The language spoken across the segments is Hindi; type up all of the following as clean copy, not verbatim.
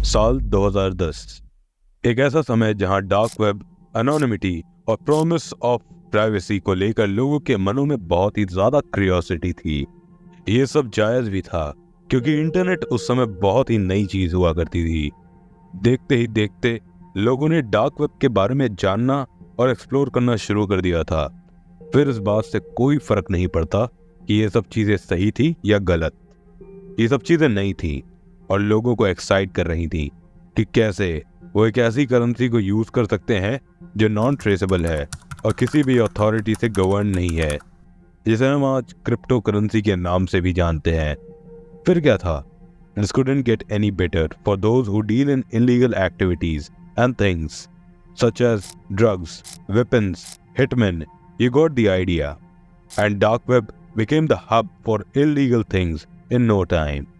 साल 2010 एक ऐसा समय जहां डार्क वेब, एनोनिमिटी और प्रॉमिस ऑफ प्राइवेसी को लेकर लोगों के मनों में बहुत ही ज्यादा क्यूरियोसिटी थी। ये सब जायज भी था क्योंकि इंटरनेट उस समय बहुत ही नई चीज हुआ करती थी। देखते ही देखते लोगों ने डार्क वेब के बारे में जानना और एक्सप्लोर करना शुरू कर दिया था। फिर इस बात से कोई फर्क नहीं पड़ता कि ये सब चीजें सही थी या गलत। ये सब चीजें नई थी और लोगों को एक्साइट कर रही थी कि कैसे वो एक ऐसी करेंसी को यूज कर सकते हैं जो नॉन ट्रेसेबल है और किसी भी अथॉरिटी से गवर्न नहीं है, जिसे हम आज क्रिप्टो करेंसी के नाम से भी जानते हैं। फिर क्या था? This couldn't get any better for those who deal in illegal activities and things such as drugs, weapons, hitmen. You got the idea. And dark web became the hub for illegal things in no time.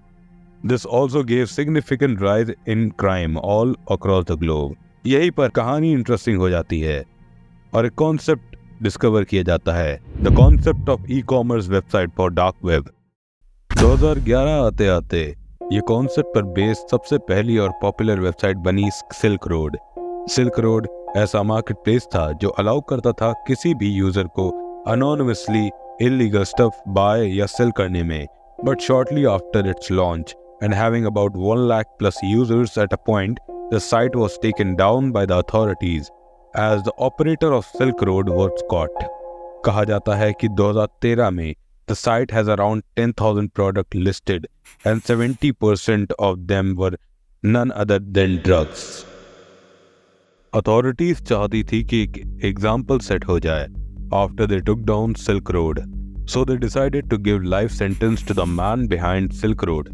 This also gave significant rise in crime all across the globe. यहीं पर कहानी इंटरेस्टिंग हो जाती है और एक कॉन्सेप्ट डिस्कवर किया जाता है, the concept of e-commerce website for dark web. 2011 आते आते ये कॉन्सेप्ट पर बेस्ड सबसे पहली और पॉपुलर वेबसाइट बनी सिल्क रोड। सिल्क रोड ऐसा मार्केट प्लेस था जो अलाउ करता था किसी भी यूजर को अनोनिमसली इलीगल स्टफ बाय या सेल करने में। But shortly after it's launch and having about 1 lakh plus users at a point, the site was taken down by the authorities as the operator of Silk Road was caught. कहा जाता है कि 2013 में the site has around 10,000 products listed and 70% of them were none other than drugs. Authorities चाहती थी कि एक एग्जाम्पल सेट हो जाए after they took down Silk Road. So they decided to give life sentence to the man behind Silk Road.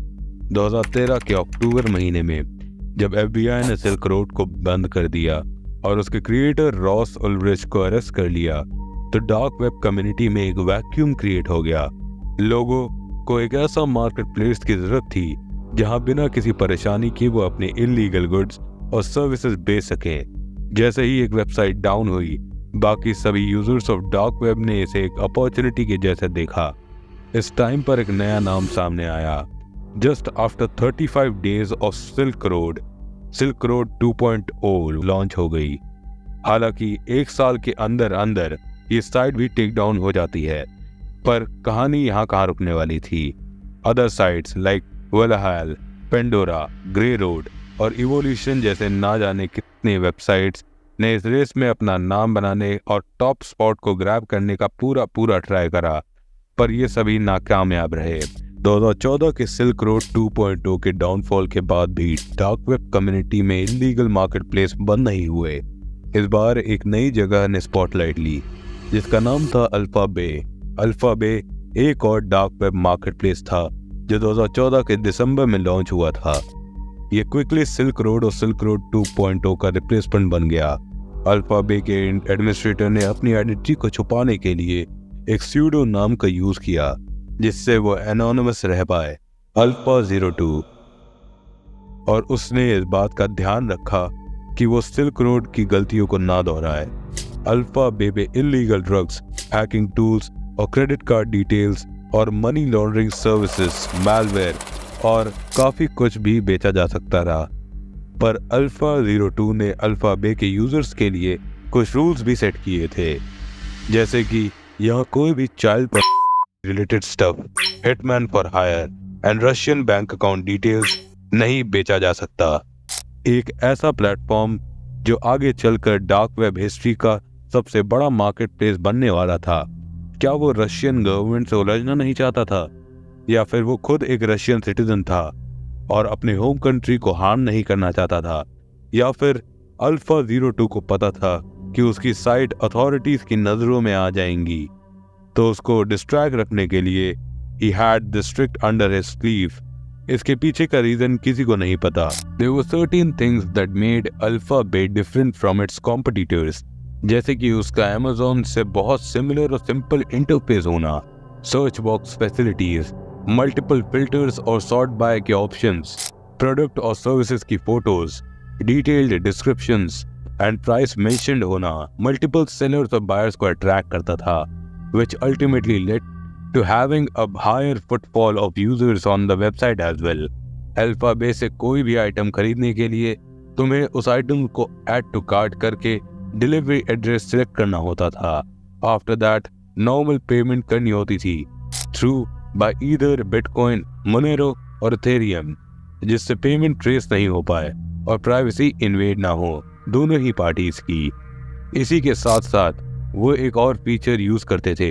2013 के अक्टूबर महीने में जब FBI ने सिल्क रोड को बंद कर दिया और उसके क्रिएटर रॉस उल्ब्रिच को अरेस्ट कर लिया, तो डार्क वेब कम्युनिटी में एक वैक्यूम क्रिएट हो गया। लोगों को एक ऐसा मार्केट प्लेस की जरूरत थी जहां बिना किसी परेशानी के वो अपने इलीगल गुड्स और सर्विसेज बेच सकें। जैसे ही एक वेबसाइट डाउन हुई, बाकी सभी यूजर्स ऑफ डार्क वेब ने इसे एक अपॉर्चुनिटी के जैसे देखा। इस टाइम पर एक नया नाम सामने आया। Just after 35 days of Silk Road 2.0 launch हो गई। हालांकि एक साल के अंदर अंदर ये साइट भी टेक डाउन हो जाती है, पर कहानी यहाँ कहाँ रुकने वाली थी। Other sites like Valhalla, Pandora, Grey Road और इवोल्यूशन जैसे ना जाने कितने वेबसाइट्स ने इस रेस में अपना नाम बनाने और टॉप स्पॉट को ग्रैब करने का पूरा ट्राई करा, पर ये सभी नाकामयाब रहे। 2014 के सिल्क रोड 2.0 के डाउनफॉल के बाद भी डार्क वेब कम्युनिटी में इलीगल मार्केट प्लेस बंद नहीं हुए। इस बार एक नई जगह ने स्पॉटलाइट ली जिसका नाम था अल्फा बे। अल्फा बे एक और डार्क वेब मार्केट प्लेस था जो 2014 के दिसंबर में लॉन्च हुआ था। ये क्विकली सिल्क रोड और सिल्क रोड 2.0 का रिप्लेसमेंट बन गया। अल्फा बे के एडमिनिस्ट्रेटर ने अपनी आइडेंटिटी को छुपाने के लिए एक स्यूडो नाम का यूज किया जिससे वो एनोनिमस रह पाए, अल्फा 02। और उसने इस बात का ध्यान रखा कि वो सिल्क रोड की गलतियों को ना दोहराए। अल्फा बे पे इलीगल ड्रग्स, हैकिंग टूल्स और क्रेडिट कार्ड डिटेल्स और मनी लॉन्ड्रिंग सर्विसेज, मैलवेयर और काफी कुछ भी बेचा जा सकता रहा। पर अल्फा 02 ने अल्फा बे के यूजर्स के लिए कुछ रूल्स भी सेट किए थे, जैसे कि यहाँ कोई भी child related stuff, hitman for hire and Russian bank account details नहीं बेचा जा सकता। एक ऐसा प्लेटफॉर्म जो आगे चलकर डार्क वेब हिस्ट्री का सबसे बड़ा मार्केट प्लेस बनने वाला था। क्या वो रशियन गवर्नमेंट से उलझना नहीं चाहता था, या फिर वो खुद एक रशियन सिटीजन था और अपने होम कंट्री को हार्म नहीं करना चाहता था, या फिर अल्फा 02 को पता था कि उसकी साइट अथॉरिटीज की नजरों में आ जाएंगी, तो उसको डिस्ट्रैक्ट रखने के लिए he had this trick under his sleeve। इसके पीछे का रीजन किसी को नहीं पता। There were certain things that made Alpha Bay different from its competitors, जैसे कि उसका Amazon से बहुत सिमिलर और सिंपल इंटरफेस होना, search box facilities, multiple filters और सॉर्ट बाय के ऑप्शंस, प्रोडक्ट और सर्विसेज की photos, detailed descriptions and price mentioned होना मल्टीपल सेलर्स और बायर्स को अट्रैक्ट करता था, which ultimately led to having a higher footfall of users on the website as well। Alphabet से कोई भी आइटम खरीदने के लिए तुम्हें उस आइटम को ऐड टू कार्ट करके डिलीवरी एड्रेस सिलेक्ट करना होता था। आफ्टर दैट नॉर्मल पेमेंट करनी होती थी through by either bitcoin, Monero और इथेरियम, जिससे पेमेंट ट्रेस नहीं हो पाए और प्राइवेसी इन्वेड ना हो दोनों ही पार्टीज की। इसी के साथ साथ वो एक और फीचर यूज करते थे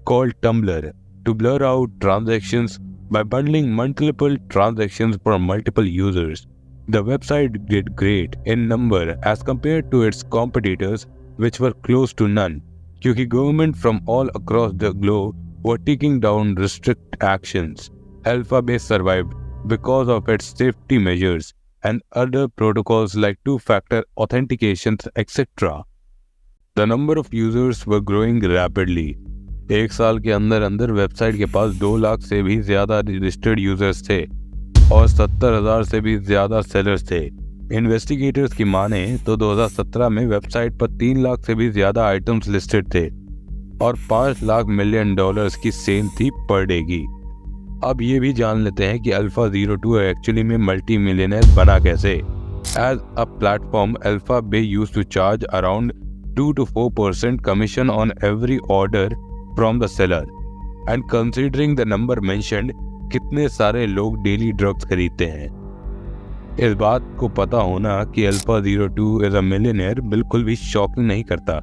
called tumbler to blur out transactions by bundling multiple transactions for multiple users. The website did great in number as compared to its competitors, which were close to none, क्योंकि government from all across the globe were taking down restrict actions. Alphabet survived because of its safety measures and other protocols like two-factor authentications, etc. The number of users were growing rapidly. एक साल के अंदर अंदर वेबसाइट के पास 2 लाख से भी ज्यादा रजिस्टर्ड यूजर्स थे और 70,000 से भी ज्यादा सेलर्स थे। इन्वेस्टिगेटर्स की माने तो 2017 में वेबसाइट पर 3 लाख से भी ज्यादा आइटम्स लिस्टेड थे और $5 लाख मिलियन की सेल थी पर डे की। अब ये भी जान लेते हैं कि अल्फा02 एक्चुअली में मल्टी मिलियनर बना कैसे। As a platform, alphabet used to charge around 2 to 4% commission on every order from the seller, and considering the number mentioned, कितने सारे लोग डेली ड्रग्स खरीदते हैं, इस बात को पता होना कि अल्फा02 इज अ मिलियनेयर बिल्कुल भी शॉकिंग नहीं करता।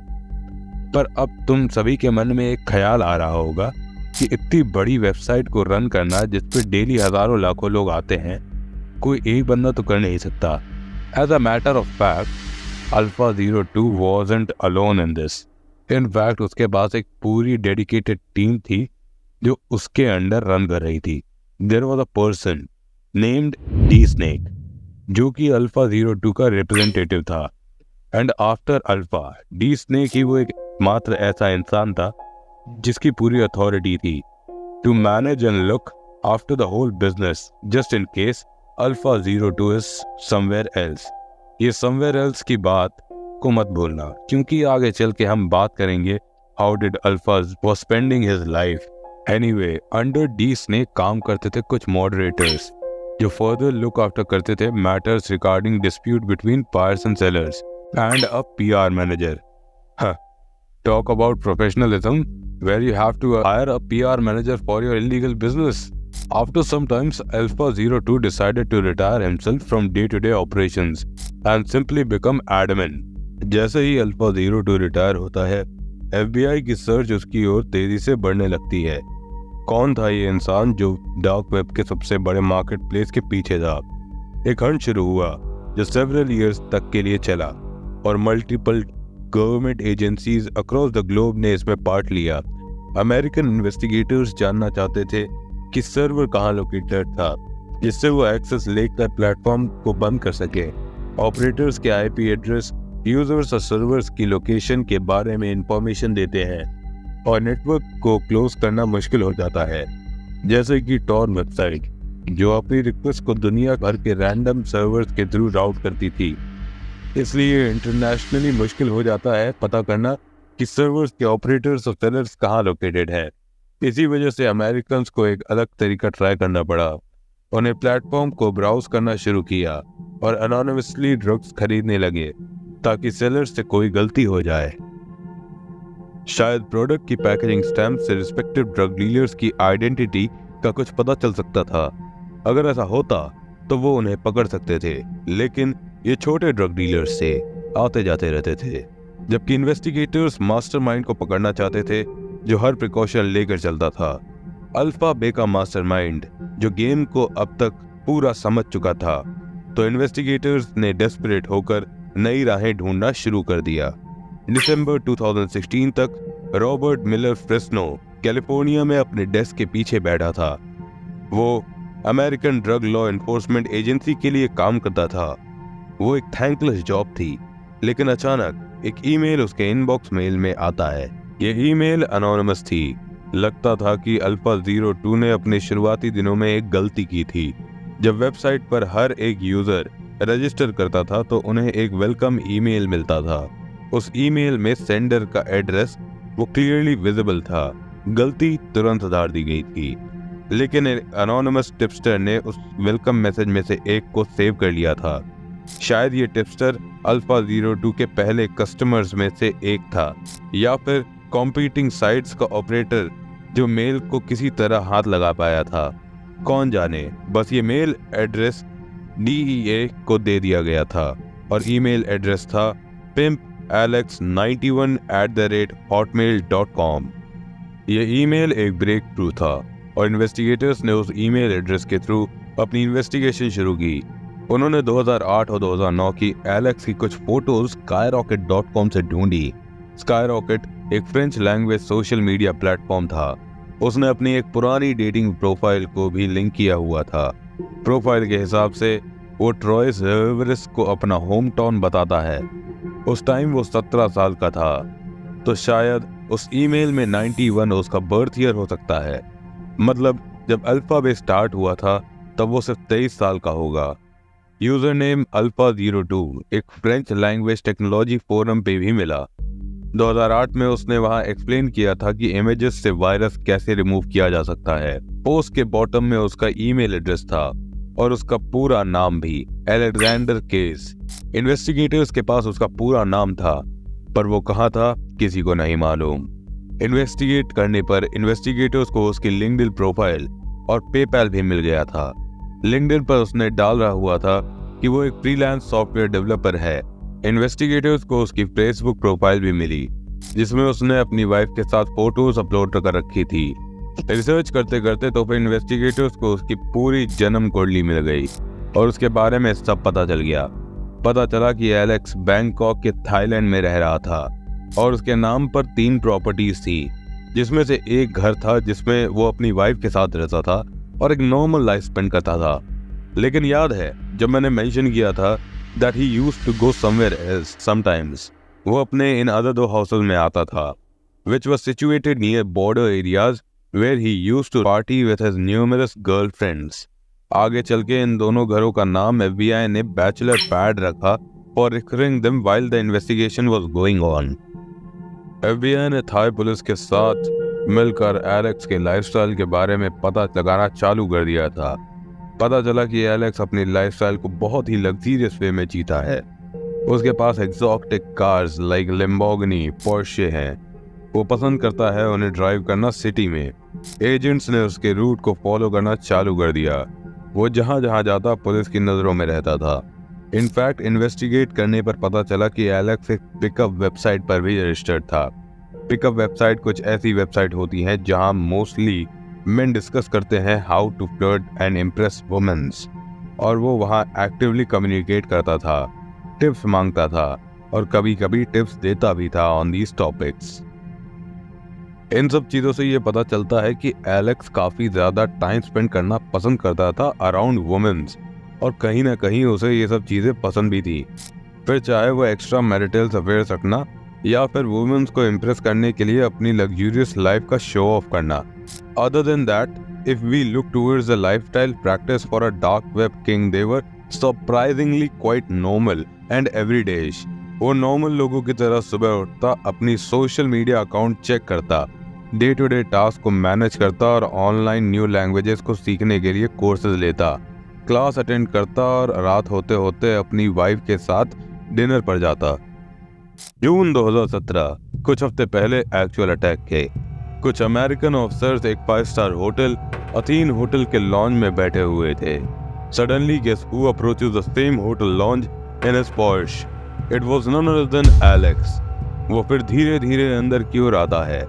पर अब तुम सभी के मन में एक ख्याल आ रहा होगा कि इतनी बड़ी वेबसाइट को रन करना जिस पे डेली हजारों लाखों लोग आते हैं, कोई एक बंदा तो कर नहीं सकता। As a matter of fact, अल्फा02 wasn't alone in this. In fact, उसके पास एक पूरी डेडिकेटेड टीम थी जो उसके अंडर रन कर रही थी। There was a person named D-Snake, जो कि अल्फा02 का रिप्रेजेंटेटिव था। एंड आफ्टर अल्फा, D-Snake ही वो एक मात्र ऐसा इंसान था जिसकी पूरी अथॉरिटी थी to manage and look after the whole business just in case अल्फा02 इज समवेयर एल्स। ये समवेयर एल्स की बात को मत भूलना, क्योंकि आगे चल के हम बात करेंगे how did alpha was spending his life. Anyway, under D-Snake काम करते थे कुछ मॉडरेटर्स जो फर्दर लुक आफ्टर करते थे matters regarding dispute between buyers and sellers, and a PR manager. Talk about professionalism, where you have to hire a PR manager for your illegal business. After some time, Alpha02 decided to retire himself from day-to-day operations and simply become admin. जैसे ही Alpha02 रिटायर होता है, FBI की सर्च उसकी ओर तेजी से बढ़ने लगती है। कौन था ये इंसान जो डार्क वेब के सबसे बड़े मार्केट प्लेस के पीछे था? एक हंट शुरू हुआ जो सेवरल ईयर्स तक के लिए चला और multiple government agencies across the globe ने इसमें पार्ट लिया। अमेरिकन इन्वेस्टिगेटर्स जानना चाहते थे कि सर्वर कहाँ लोकेटेड था, जिससे वो एक्सेस लेकर प्लेटफॉर्म को बंद कर सके। ऑपरेटर्स के IP एड्रेस यूजर्स और सर्वर्स की लोकेशन के बारे में इंफॉर्मेशन देते हैं और नेटवर्क को क्लोज करना मुश्किल हो जाता है। जैसे कि टॉर वेबसाइट जो अपनी रिक्वेस्ट को दुनिया भर के रैंडम सर्वर्स के थ्रू राउट करती थी, इसलिए इंटरनेशनली मुश्किल हो जाता है पता करना कि सर्वर्स के ऑपरेटर्स और सेलर्स कहाँ लोकेटेड है। इसी वजह से अमेरिकन को एक अलग तरीका ट्राई करना पड़ा। उन्हें प्लेटफॉर्म को ब्राउज करना शुरू किया और अनोनिमसली ड्रग्स खरीदने लगे ताकि सेलर्स से कोई गलती हो जाए। शायद प्रोडक्ट की पैकेजिंग स्टैम्प से रिस्पेक्टिव ड्रग डीलर्स की आइडेंटिटी का कुछ पता चल सकता था। अगर ऐसा होता तो वो उन्हें पकड़ सकते थे, लेकिन ये छोटे ड्रग डीलर्स से आते जाते रहते थे, जबकि इन्वेस्टिगेटर्स मास्टरमाइंड को पकड़ना चाहते थे जो हर प्रिकॉशन लेकर चलता था। अल्फाबेट का मास्टरमाइंड जो गेम को अब तक पूरा समझ चुका था, तो इन्वेस्टिगेटर्स ने डेस्परेट होकर नई राहें ढूंढना शुरू कर दिया। दिसंबर 2016 तक रॉबर्ट मिलर फ्रेस्नो कैलिफोर्निया में अपने डेस्क के पीछे बैठा था। वो American drug law enforcement agency के लिए काम करता था। वो एक थैंकलेस जॉब थी, लेकिन अचानक एक ईमेल उसके इनबॉक्स मेल में आता है। ये ईमेल अनोनिमस थी। लगता था कि अल्फा02 ने अपने शुरुआती दिनों में एक गलती की थी। जब वेबसाइट पर हर एक यूजर रजिस्टर करता था तो उन्हें एक वेलकम ईमेल मिलता था। उस ईमेल में सेंडर का एड्रेस वो क्लियरली विजिबल था। गलती तुरंत सुधार दी गई थी। लेकिन एनोनिमस टिप्सटर ने उस वेलकम मैसेज में से एक को सेव कर लिया था। शायद ये टिप्सटर अल्फा 02 के पहले कस्टमर्स में से एक था, या फिर कॉम्पीटिंग साइट्स का ऑपरेटर जो मेल को किसी तरह हाथ लगा पाया था। कौन जाने, बस ये मेल एड्रेस DEA को दे दिया गया था और ईमेल एड्रेस था pimpalex91@hotmail.com। ये ईमेल एक ब्रेक थ्रू था और इन्वेस्टिगेटर्स ने उस ईमेल एड्रेस के थ्रू अपनी इन्वेस्टिगेशन शुरू की। उन्होंने 2008 और 2009 की एलेक्स की कुछ फोटोज skyrocket.com से ढूंढी। स्काईरॉकेट एक French language social media platform था। उसने अपनी एक पुरानी डेटिंग प्रोफाइल को भी लिंक किया हुआ था। प्रोफाइल के हिसाब से वो ट्रॉयस रिवरस को अपना होम टाउन बताता है। उस टाइम वो 17 साल का था, तो शायद उस ईमेल में 91 उसका बर्थ ईयर हो सकता है। मतलब जब अल्फाबेट स्टार्ट हुआ था तब वो सिर्फ 23 साल का होगा। यूजर नेम अल्फा 02 एक फ्रेंच लैंग्वेज टेक्नोलॉजी फोरम पे भी मिला। 2008 में उसने वहां एक्सप्लेन किया था कि इमेजेस से वायरस कैसे रिमूव किया जा सकता है। पोस्ट के बॉटम में उसका ईमेल एड्रेस था और उसका पूरा नाम भी, अलेक्जेंडर केस। इन्वेस्टिगेटर्स के पास उसका पूरा नाम था, पर वो कहाँ था किसी को नहीं मालूम। इन्वेस्टिगेट करने पर इन्वेस्टिगेटर्स को उसकी लिंक्डइन प्रोफाइल और पेपैल भी मिल गया था। लिंक्डइन पर उसने डाल रहा हुआ था कि वो एक फ्रीलांस सॉफ्टवेयर डेवलपर है। इन्वेस्टिगेटर्स को उसकी फेसबुक प्रोफाइल भी मिली, जिसमें उसने अपनी वाइफ के साथ फोटोज अपलोड कर रखी थी। रिसर्च करते करते तो फिर इन्वेस्टिगेटर्स को उसकी पूरी जन्म कुंडली मिल गई और उसके बारे में सब पता चल गया। पता चला कि एलेक्स बैंकॉक के थाईलैंड में रह रहा था और उसके नाम पर 3 प्रॉपर्टीज थी, जिसमें से एक घर था जिसमें वो अपनी वाइफ के साथ रहता था और एक नॉर्मल लाइफ स्पेंड करता था। लेकिन याद है जब मैंने मेंशन किया था that he used to go somewhere else sometimes, वो अपने इन अदर 2 हाउसेस में आता था, which was situated near border areas where he used to party with his numerous girlfriends। आगे चल के इन दोनों घरों का नाम FBI ने बैचलर पैड रखा for recurring them while the investigation was going on। FBI ने थाई पुलिस के साथ मिलकर एलेक्स के लाइफस्टाइल के बारे में पता लगाना चालू कर दिया था। पता चला कि एलेक्स अपनी लाइफस्टाइल को बहुत ही लग्जरियस वे में जीता है। उसके पास exotic cars like Lamborghini, Porsche हैं। वो पसंद करता है उन्हें ड्राइव करना सिटी में। एजेंट्स ने उसके रूट को फॉलो करना चालू कर दिया। वो जहां जहां जाता पुलिस की नजरों में रहता था। इनफैक्ट इन्वेस्टिगेट करने पर पता चला कि एलेक्स एक पिकअप वेबसाइट पर भी रजिस्टर्ड था। पिकअप वेबसाइट कुछ ऐसी वेबसाइट होती हैं जहां मोस्टली मेन डिस्कस करते हैं how to flirt and impress womens, और वो वहाँ एक्टिवली कम्युनिकेट करता था, टिप्स मांगता था और कभी कभी टिप्स देता भी था ऑन दीज टॉपिक्स। इन सब चीज़ों से ये पता चलता है कि एलेक्स काफ़ी ज़्यादा टाइम स्पेंड करना पसंद करता था अराउंड वुमेन्स, और कहीं ना कहीं उसे ये सब चीज़ें पसंद भी थी, फिर चाहे वो एक्स्ट्रा मैरिटल अफेयर्स रखना या फिर वुमेन्स को इम्प्रेस करने के लिए अपनी लग्जूरियस लाइफ का शो ऑफ करना। Other than that, if we look towards the lifestyle practice for a dark web king, they were surprisingly quite normal and everyday-ish। वो नॉर्मल लोगों की तरह सुबह उठता, अपनी सोशल मीडिया अकाउंट चेक करता, डे टू डे टास्क को मैनेज करता और ऑनलाइन न्यू लैंग्वेजेस को सीखने के लिए कोर्सेज लेता, क्लास अटेंड करता और रात होते होते अपनी वाइफ के साथ डिनर पर जाता। जून 2017, कुछ हफ्ते पहले एक्चुअल अटैक के कुछ अमेरिकन ऑफिसर्स एक 5 स्टार होटल अथीन होटल के लॉन्ज में बैठे हुए थे। Suddenly guess who approaches the same hotel lounge in his Porsche? It was none other than Alex. वो फिर धीरे धीरे अंदर की ओर आता है।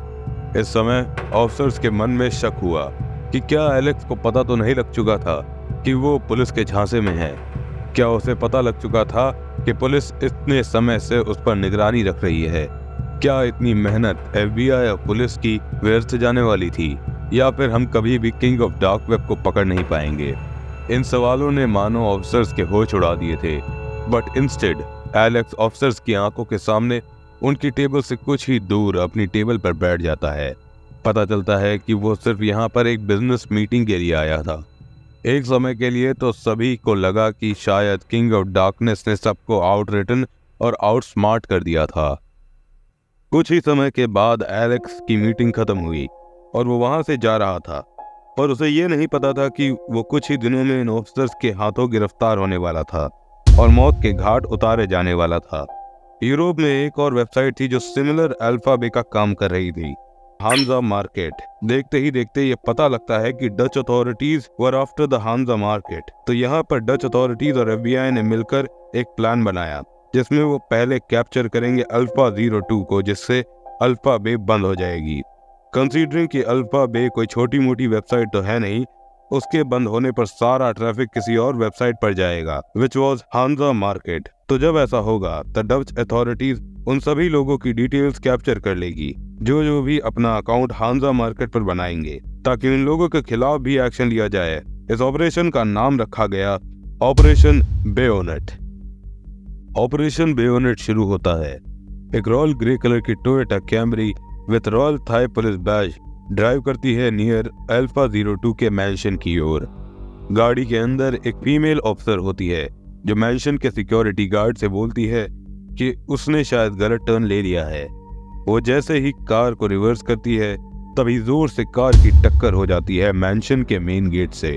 इस समय ऑफिसर्स के मन में शक हुआ कि क्या एलेक्स को पता तो नहीं लग चुका था कि वो पुलिस के झांसे में है। क्या उसे पता लग चुका था कि पुलिस इतने समय से उस पर निगरानी रख रही है? क्या इतनी मेहनत FBI और पुलिस की व्यर्थ जाने वाली थी, या फिर हम कभी भी किंग ऑफ डार्क वेब को पकड़ नहीं पाएंगे? इन सवालों ने मानो ऑफिसर्स के होश उड़ा दिए थे, बट इंस्टेड एलेक्स ऑफिसर्स की आंखों के सामने उनकी टेबल से कुछ ही दूर अपनी टेबल पर बैठ जाता है। पता चलता है कि वो सिर्फ यहाँ पर एक बिजनेस मीटिंग के लिए आया था। एक समय के लिए तो सभी को लगा कि शायद किंग ऑफ डार्कनेस ने सबको आउट रिटन और आउट स्मार्ट कर दिया था। कुछ ही समय के बाद एलेक्स की मीटिंग खत्म हुई और वो वहां से जा रहा था, और उसे ये नहीं पता था कि वो कुछ ही दिनों में इन ऑफिसर्स के हाथों गिरफ्तार होने वाला था और मौत के घाट उतारे जाने वाला था। यूरोप में एक और वेबसाइट थी जो सिमिलर अल्फाबे का काम कर रही थी, हांजा मार्केट। देखते ही देखते ये पता लगता है कि Dutch authorities were after the Hansa market. तो यहाँ पर डच अथॉरिटीज और FBI ने मिलकर एक प्लान बनाया जिसमें वो पहले कैप्चर करेंगे अल्फा 02 को, जिससे अल्फा बे बंद हो जाएगी। कंसीडरिंग कि अल्फा बे कोई छोटी मोटी वेबसाइट तो है नहीं, उसके बंद होने पर सारा ट्रैफिक किसी और वेबसाइट पर जाएगा, विच वॉज हांजा मार्केट। तो जब ऐसा होगा तो डच अथॉरिटीज उन सभी लोगों की डिटेल्स कैप्चर कर लेगी जो भी अपना अकाउंट हांजा मार्केट पर बनाएंगे, ताकि उन लोगों के खिलाफ भी एक्शन लिया जाए। इस ऑपरेशन का नाम रखा गया ऑपरेशन बेयोनेट। ऑपरेशन बेयोनेट शुरू होता है। एक रॉयल ग्रे कलर की Toyota Camry with royal Thai police badge drive करती है नियर अल्फा 02 के मैंशन की ओर। गाड़ी के अंदर एक फीमेल ऑफिसर होती है जो मैंशन के सिक्योरिटी गार्ड से बोलती है कि उसने शायद गलत टर्न ले लिया है। वो जैसे ही कार को रिवर्स करती है तभी जोर से कार की टक्कर हो जाती है मैंशन के मेन गेट से।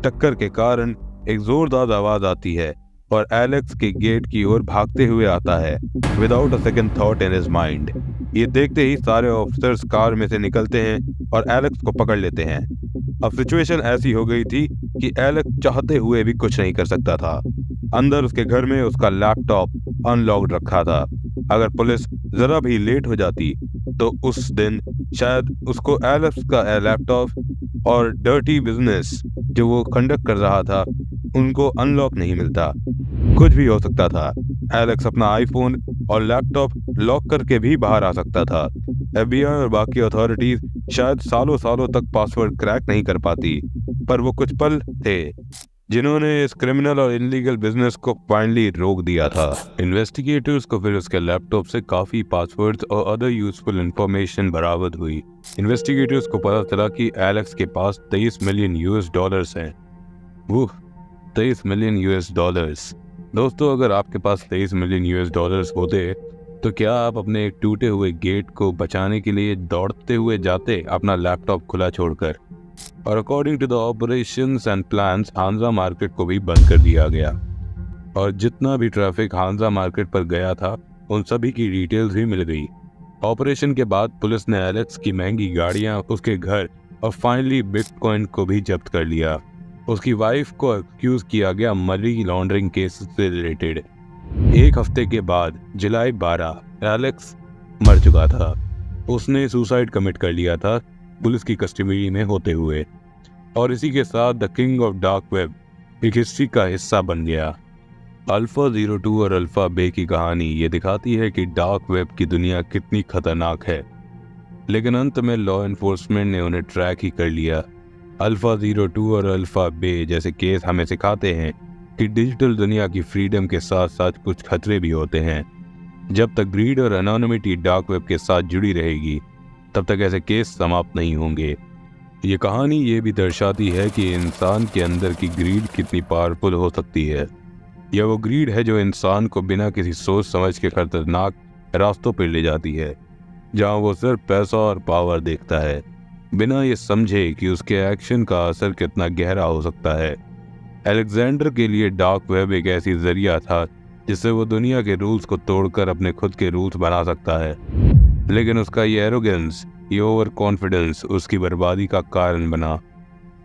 टक्कर के कारण एक जोरदार आवाज आती है और एलेक्स के गेट की ओर भागते हुए आता है without a second thought in his mind. ये देखते ही सारे ऑफिसर्स कार में से निकलते हैं और एलेक्स को पकड़ लेते हैं। अब सिचुएशन ऐसी हो गई थी कि एलेक्स चाहते हुए भी कुछ नहीं कर सकता था। अंदर उसके घर में उसका लैपटॉप अनलॉक्ड रखा था। अगर पुलिस जरा भी लेट हो जाती तो उस दिन शायद उसको एलेक्स का लैपटॉप और डर्टी बिजनेस जो वो कंडक्ट कर रहा था उनको अनलॉक नहीं मिलता। कुछ भी हो सकता था। एलेक्स अपना आईफोन और लैपटॉप लॉक करके भी बाहर आ सकता था। FBI और बाकी अथॉरिटीज शायद सालों सालों तक पासवर्ड क्रैक नहीं कर पाती, पर वो कुछ पल थे जिन्होंने इस क्रिमिनल और इनलीगल बिजनेस को फाइनली रोक दिया था। इन्वेस्टिगेटर्स को फिर उसके लैपटॉप से काफी पासवर्ड्स और अदर यूजफुल इंफॉर्मेशन बरामद हुई। इन्वेस्टिगेटर्स को पता चला कि एलेक्स के पास $23 मिलियन हैं। 23 मिलियन $। दोस्तों, अगर आपके पास $23 मिलियन होते तो क्या आप अपने एक टूटे हुए गेट को बचाने के लिए दौड़ते हुए जाते अपना लैपटॉप खुला छोड़कर? और according to the operations and plans Hansa market को भी बंद कर दिया गया और जितना भी ट्रैफिक हांजा मार्केट पर गया था उन सभी की डिटेल्स भी मिल गई। ऑपरेशन के बाद पुलिस ने एलेक्स की महंगी गाड़ियां, उसके घर और फाइनली बिटकॉइन को भी जब्त कर लिया। उसकी वाइफ को एक्यूज किया गया मनी लॉन्ड्रिंग केस से रिलेटेड। एक हफ्ते के बाद जुलाई 12 एलेक्स मर चुका था। उसने सुसाइड कमिट कर लिया था पुलिस की कस्टडी में होते हुए, और इसी के साथ the king of dark web एक हिस्ट्री का हिस्सा बन गया। अल्फा 02 और अल्फा बे की कहानी ये दिखाती है कि डार्क वेब की दुनिया कितनी खतरनाक है, लेकिन अंत में लॉ एनफोर्समेंट ने उन्हें ट्रैक ही कर लिया। अल्फा 02 और अल्फा बे जैसे केस हमें सिखाते हैं कि डिजिटल दुनिया की फ्रीडम के साथ साथ कुछ खतरे भी होते हैं। जब तक ग्रीड और एनोनिमिटी डार्क वेब के साथ जुड़ी रहेगी तब तक ऐसे केस समाप्त नहीं होंगे। ये कहानी ये भी दर्शाती है कि इंसान के अंदर की ग्रीड कितनी पावरफुल हो सकती है। यह वो ग्रीड है जो इंसान को बिना किसी सोच समझ के खतरनाक रास्तों पर ले जाती है, जहाँ वो सिर्फ पैसा और पावर देखता है, बिना ये समझे कि उसके एक्शन का असर कितना गहरा हो सकता है। अलेक्जेंडर के लिए डार्क वेब एक ऐसी जरिया था जिससे वो दुनिया के रूल्स को तोड़कर अपने खुद के रूल्स बना सकता है, लेकिन उसका ये एरोगेंस, ये ओवर कॉन्फिडेंस उसकी बर्बादी का कारण बना।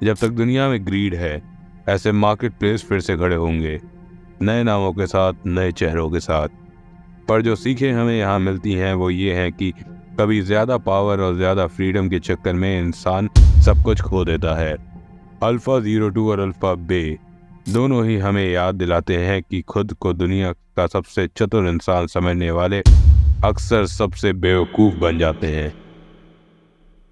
जब तक दुनिया में ग्रीड है, ऐसे मार्केट प्लेस फिर से खड़े होंगे, नए नामों के साथ, नए चेहरों के साथ। पर जो सीखें हमें यहाँ मिलती हैं वो ये हैं कि कभी ज़्यादा पावर और ज़्यादा फ्रीडम के चक्कर में इंसान सब कुछ खो देता है। अल्फा 02 और अल्फा बे दोनों ही हमें याद दिलाते हैं कि खुद को दुनिया का सबसे चतुर इंसान समझने वाले अक्सर सबसे बेवकूफ़ बन जाते हैं।